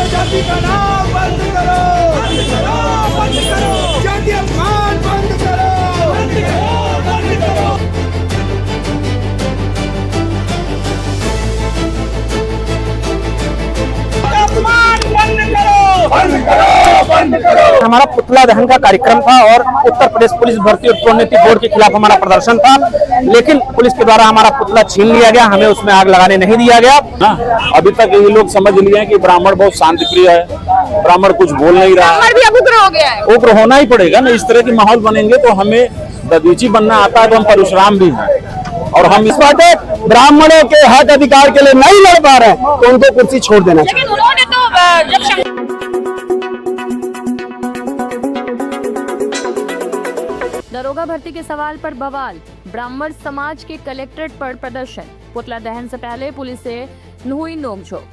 जाति का नाम बंद करो, बंद करो, बंद करो, जाति अपमान बंद करो, बंद करो, बंद करो। अपमान बंद करो, बंद करो, बंद करो। हमारा पुतला दहन का कार्यक्रम था और उत्तर प्रदेश पुलिस भर्ती और प्रोन्नति बोर्ड के खिलाफ हमारा प्रदर्शन था, लेकिन पुलिस के द्वारा हमारा पुतला छीन लिया गया, हमें उसमें आग लगाने नहीं दिया गया। अभी तक ये लोग समझ लिए हैं कि ब्राह्मण बहुत शांति प्रिय है, ब्राह्मण कुछ बोल नहीं रहा है, भी अब उग्र हो गया है। उग्र होना ही पड़ेगा ना। इस तरह की माहौल बनेंगे तो हमें दधीची बनना आता है, तो हम परशुराम भी हैं और हम इस बात ब्राह्मणों के हक अधिकार के लिए नहीं लड़ पा रहे हैं तो उनको कुर्सी छोड़ देना चाहिए। लेकिन उन्होंने तो दरोगा भर्ती के सवाल पर बवाल, ब्राह्मण समाज के कलेक्ट्रेट पर प्रदर्शन, पुतला दहन से पहले पुलिस से हुई नोकझोंक।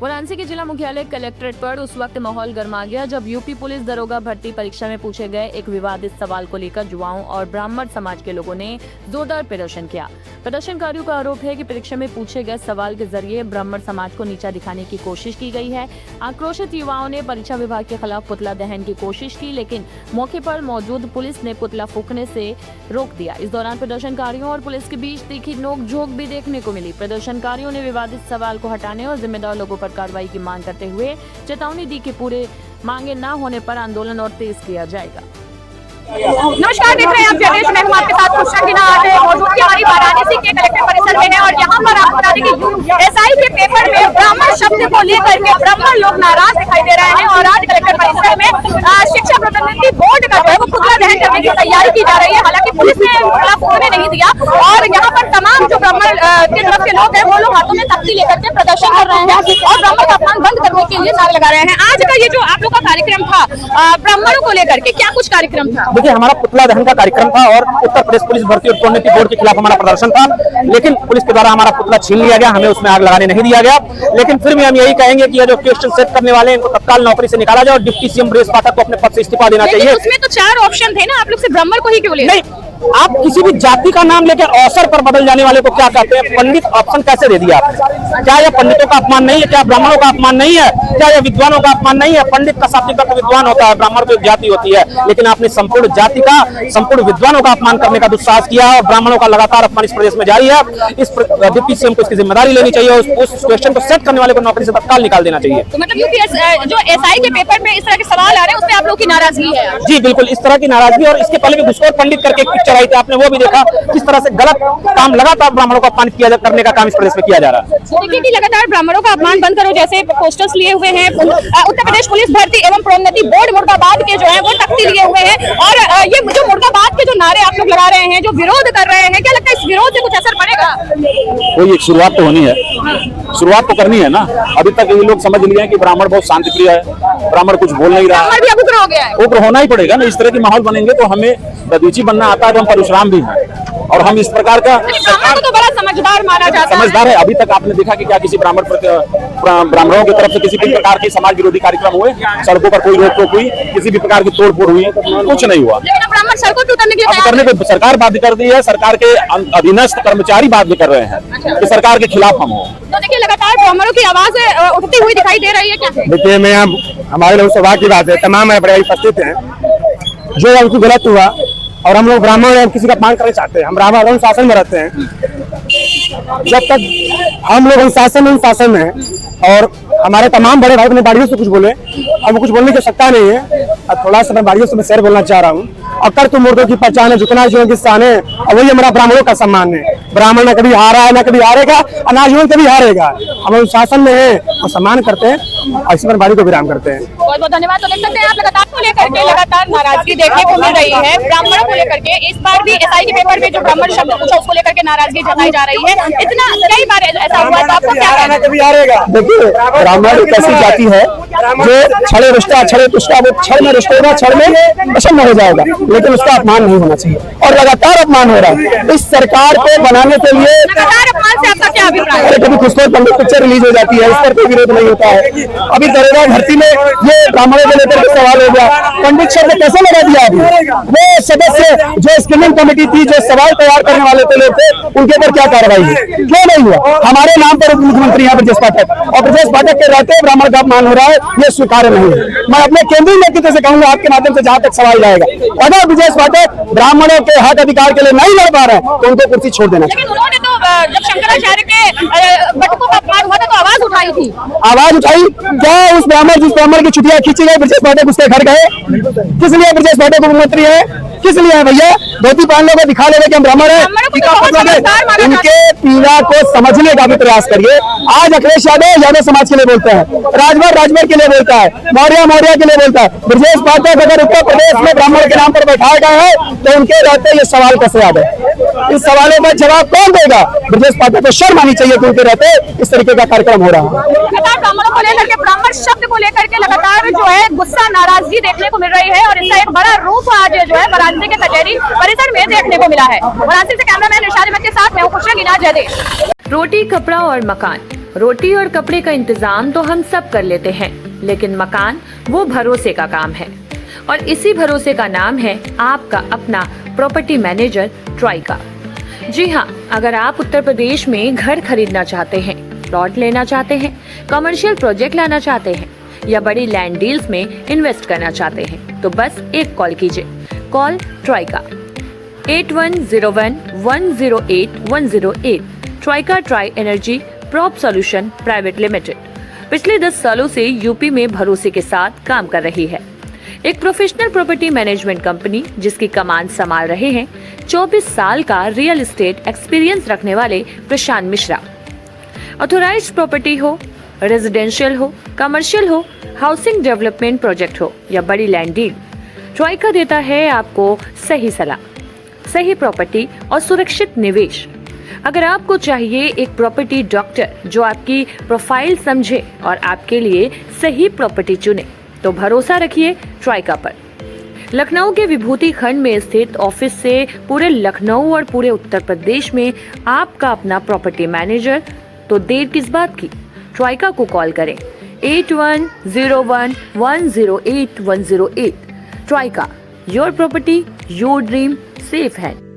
वाराणसी के जिला मुख्यालय कलेक्ट्रेट पर उस वक्त माहौल गर्मा गया जब यूपी पुलिस दरोगा भर्ती परीक्षा में पूछे गए एक विवादित सवाल को लेकर युवाओं और ब्राह्मण समाज के लोगों ने जोरदार प्रदर्शन किया। प्रदर्शनकारियों का आरोप है कि परीक्षा में पूछे गए सवाल के जरिए ब्राह्मण समाज को नीचा दिखाने की कोशिश की गई है। आक्रोशित युवाओं ने परीक्षा विभाग के खिलाफ पुतला दहन की कोशिश की, लेकिन मौके पर मौजूद पुलिस ने पुतला फूंकने से रोक दिया। इस दौरान प्रदर्शनकारियों और पुलिस के बीच तीखी नोकझोंक भी देखने को मिली। प्रदर्शनकारियों ने विवादित सवाल को हटाने और जिम्मेदार लोगों पर कार्रवाई की मांग करते हुए चेतावनी दी कि पूरे मांगे न होने पर आंदोलन और तेज किया जाएगा। नमस्कार, देख रहे हैं आप जगदीश, मैं हूं आपके साथ खुशा की मौजूद की हमारी वाराणसी के कलेक्टर परिसर में है और यहाँ पर आपको बता दें कि एसआई के पेपर में ब्राह्मण शब्द को लेकर के ब्राह्मण लोग नाराज दिखाई दे रहे हैं और आज कलेक्टर परिसर में शिक्षा प्रोन्नति बोर्ड का जो है वो पुतला दहन करने की तैयारी की जा रही है। हालांकि पुलिस ने पुतला फूंकने नहीं दिया और यहाँ पर तमाम जो ब्राह्मण के तरफ के लोग हैं वो लोग हाथों में तख्ती लेकर के प्रदर्शन कर रहे हैं और ब्राह्मण का अपमान बंद करने के लिए नारे लगा रहे हैं। आज का ये जो आप लोग का कार्यक्रम था ब्राह्मणों को लेकर के, क्या कुछ कार्यक्रम था? देखिए, हमारा पुतला दहन का कार्यक्रम था और उत्तर प्रदेश पुलिस भर्ती और प्रोन्नति बोर्ड के खिलाफ हमारा प्रदर्शन था, लेकिन पुलिस के द्वारा हमारा पुतला छीन लिया गया, हमें उसमें आग लगाने नहीं दिया गया। लेकिन फिर भी हम यही कहेंगे कि ये जो क्वेश्चन सेट करने वाले हैं इनको तत्काल नौकरी से निकाला जाए और डिप्टी सीएम ब्रजेश पाठक को अपने पद से इस्तीफा देना चाहिए। उसमें तो 4 ऑप्शन थे ना, आप लोग से ब्राह्मण को ही क्यों ले? नहीं, आप किसी भी जाति का नाम लेकर अवसर पर बदल जाने वाले को क्या कहते हैं? पंडित ऑप्शन कैसे दे दिया आपने? क्या यह पंडितों का अपमान नहीं है? क्या ब्राह्मणों का अपमान नहीं है? क्या यह विद्वानों का अपमान नहीं है? पंडित का शाब्दिक अर्थ विद्वान होता है, ब्राह्मण तो एक जाति होती है, लेकिन आपने संपूर्ण जाति का, संपूर्ण विद्वानों का अपमान करने का दुस्साहस किया है और ब्राह्मणों का लगातार अपमान इस प्रदेश में जारी है। इस डिप्टी सीएम को इसकी जिम्मेदारी लेनी चाहिए और उस क्वेश्चन को सेट करने वाले को नौकरी से तत्काल निकाल देना चाहिए। तो मतलब जो एसआई के पेपर में इस तरह के सवाल आ रहे हैं उसमें आप लोग की नाराजगी है? जी बिल्कुल, इस तरह की नाराजगी। और इसके पहले भी घुसखोर पंडित करके एक पिक्चर आई थी, आपने वो भी देखा किस तरह से गलत काम लगातार ब्राह्मणों का अपमान किया करने का काम इस प्रदेश में किया जा रहा है। देखिए कि लगातार ब्राह्मणों का अपमान बंद करो जैसे पोस्टर्स लिए हुए हैं उत्तर प्रदेश पुलिस भर्ती एवं प्रोन्नति बोर्ड मुर्दाबाद के जो है वो तख्ती लिए हुए हैं और ये जो मुर्दाबाद के जो नारे आप लोग लगा रहे हैं, जो विरोध कर रहे हैं, क्या लगता है इस विरोध से कुछ असर पड़ेगा? कोई एक शुरुआत तो होनी है, शुरुआत तो करनी है ना। अभी तक ये लोग समझ लिए हैं कि ब्राह्मण बहुत शांति प्रिय है, ब्राह्मण कुछ बोल नहीं रहा है, भी अब उग्र हो गया है। उग्र होना ही पड़ेगा ना। इस तरह की माहौल बनेंगे तो हमें दधीची बनना आता है, तो हम परशुराम भी हैं और हम इस प्रकार का ब्राह्मण तो बड़ा समझदार माना जाता है। समझदार है। अभी तक आपने देखा कि क्या किसी ब्राह्मणों की तरफ से किसी भी प्रकार के समाज विरोधी कार्यक्रम हुए? सड़कों पर कोई रोक टोक हुई? किसी भी प्रकार की तोड़ फोड़ हुई है? कुछ नहीं हुआ। लेकिन ब्राह्मण सड़कों पर उतरने के लिए करने को सरकार बाध्य कर दी है, सरकार के अधीनस्थ कर्मचारी बाध्य कर रहे हैं कि सरकार के खिलाफ हम हो। तो देखिए लगातार ब्राह्मणों की आवाज उठती हुई दिखाई दे रही है। क्या देखिए, मैं हमारे लोग सौभाग्य की बात है, तमाम उपस्थित हैं, जो हमको गलत हुआ और हम लोग ब्राह्मण किसी का अपमान करना चाहते हैं। हम ब्राह्मण अनुशासन में रहते हैं, जब तक हम लोग अनुशासन में और हमारे तमाम बड़े भाई अपने बाड़ियों से कुछ बोले, हमको कुछ बोलने की आवश्यकता नहीं है। अब थोड़ा सा मैं बाड़ियों से मैं शेर बोलना चाह रहा हूँ। अक्कर तुम मुर्दों की पहचान है, झुकना जो किसान है, और वही हमारा ब्राह्मणों का सम्मान है। ब्राह्मण न कभी हारा है, न कभी हारेगा, अनाजीवन कभी हारेगा। हम अनुशासन में है और सम्मान करते हैं और इसी पर बाड़ी को विराम करते हैं। बहुत बहुत धन्यवाद। तो देख सकते हैं आप लगातार को लेकर के लगातार नाराजगी देखने को मिल रही है ब्राह्मणों को लेकर के। इस बार भी एसआई के पेपर में जो ब्राह्मण शब्द पूछा उसको लेकर के नाराजगी जताई जा रही है। इतना कई बार ऐसा हुआ तो आपको क्या कहना है? देखिए, ब्राह्मण एक ऐसी जाति है जो छड़े रुष्टा छड़े तुष्टा, वो छड़ में रुष्टेगा, छड़ में प्रसन्न हो जाएगा, लेकिन उसका अपमान नहीं होना चाहिए और लगातार अपमान हो रहा है। इस सरकार को बनाने के लिए लगातार अपमान से आपका क्या अभिप्राय है? कभी घुसखोर पंडित पिक्चर रिलीज हो जाती है, इस पर कोई विरोध नहीं होता है। अभी दरोगा भर्ती में ये ब्राह्मणों को लेकर के सवाल हो गया, पंडित शब्द कैसे लगा दिया? अभी वो सदस्य जो स्क्रीनिंग कमेटी थी, जो सवाल तैयार करने वाले थे लोग थे, उनके ऊपर क्या कार्रवाई हुई? क्यों नहीं हुआ? हमारे नाम पर उप मुख्यमंत्री यहाँ ब्रजेश पाठक, और ब्रजेश पाठक के रहते ब्राह्मण का अपमान हो रहा है। ये स्वीकार्य नहीं है। मैं अपने केंद्रीय नेतृत्व से कहूंगा, आपके माध्यम से जहां तक सवाल जाएगा, अगर ब्रजेश पाठक ब्राह्मणों के हक अधिकार के लिए नहीं लड़ पा रहे हैं तो उनको कुर्सी छोड़ देना चाहिए। लेकिन उन्होंने तो जब शंकराचार्य के बटुकों का अपमान हुआ था तो आवाज उठाई थी। आवाज उठाई क्या? उस ब्राह्मण जिस ब्राह्मण की छुट्टियां खींची गई, ब्रजेश पाठक उसके घर गए? किस लिए ब्रजेश पाठक मुख्यमंत्री है? किस लिए है भैया? धोती पहन लो, दिखा ले कि हम ब्राह्मण है। उनके पीड़ा को समझने का भी प्रयास करिए। आज अखिलेश यादव समाज के लिए बोलते हैं, राजभर के लिए बोलता है, मौर्य के लिए बोलता है। ब्रजेश पाठक अगर उत्तर प्रदेश में ब्राह्मण के नाम पर बैठाए गए हैं तो उनके रहते ये सवाल कैसे आ गए? इस सवालों का जवाब कौन देगा? ब्रजेश पाठक को शर्म आनी चाहिए कि उनके रहते इस तरीके का कार्यक्रम हो रहा है। ब्राह्मणों को लेकर के, ब्राह्मण शब्द को लेकर के लगातार जो है गुस्सा, नाराजगी देखने को मिल रही है और इसका एक बड़ा रूप आज जो है वाराणसी के कचहरी परिसर में देखने को मिला है। वाराणसी से कैमरामैन इरशाद अहमद के साथ मैं खुशा गिना जयदेव। रोटी, कपड़ा और मकान। रोटी और कपड़े का इंतजाम तो हम सब कर लेते हैं, लेकिन मकान वो भरोसे का काम है और इसी भरोसे का नाम है आपका अपना प्रॉपर्टी मैनेजर ट्राइका। जी हाँ, अगर आप उत्तर प्रदेश में घर खरीदना चाहते हैं, प्लॉट लेना चाहते हैं, कमर्शियल प्रोजेक्ट लाना चाहते हैं या बड़ी लैंड डील्स में इन्वेस्ट करना चाहते हैं तो बस एक कॉल कीजिए। Call Traika 8101108108। Traika tri energy prop solution private limited पिछले 10 सालों से यूपी में भरोसे के साथ काम कर रही है। एक प्रोफेशनल प्रॉपर्टी मैनेजमेंट कंपनी जिसकी कमान संभाल रहे हैं 24 साल का रियल एस्टेट एक्सपीरियंस रखने वाले प्रशांत मिश्रा। ऑथोराइज्ड प्रॉपर्टी हो, रेजिडेंशियल हो, कमर्शियल हो, हाउसिंग डेवलपमेंट प्रोजेक्ट हो या बड़ी लैंड डील, ट्राइका देता है आपको सही सलाह, सही प्रॉपर्टी और सुरक्षित निवेश। अगर आपको चाहिए एक प्रॉपर्टी डॉक्टर जो आपकी प्रोफाइल समझे और आपके लिए सही प्रॉपर्टी चुने तो भरोसा रखिए ट्राइका पर। लखनऊ के विभूति खंड में स्थित ऑफिस से पूरे लखनऊ और पूरे उत्तर प्रदेश में आपका अपना प्रॉपर्टी मैनेजर, तो देर किस बात की? ट्राइका को कॉल करें 8101108108। Traika, your property your dream safe है।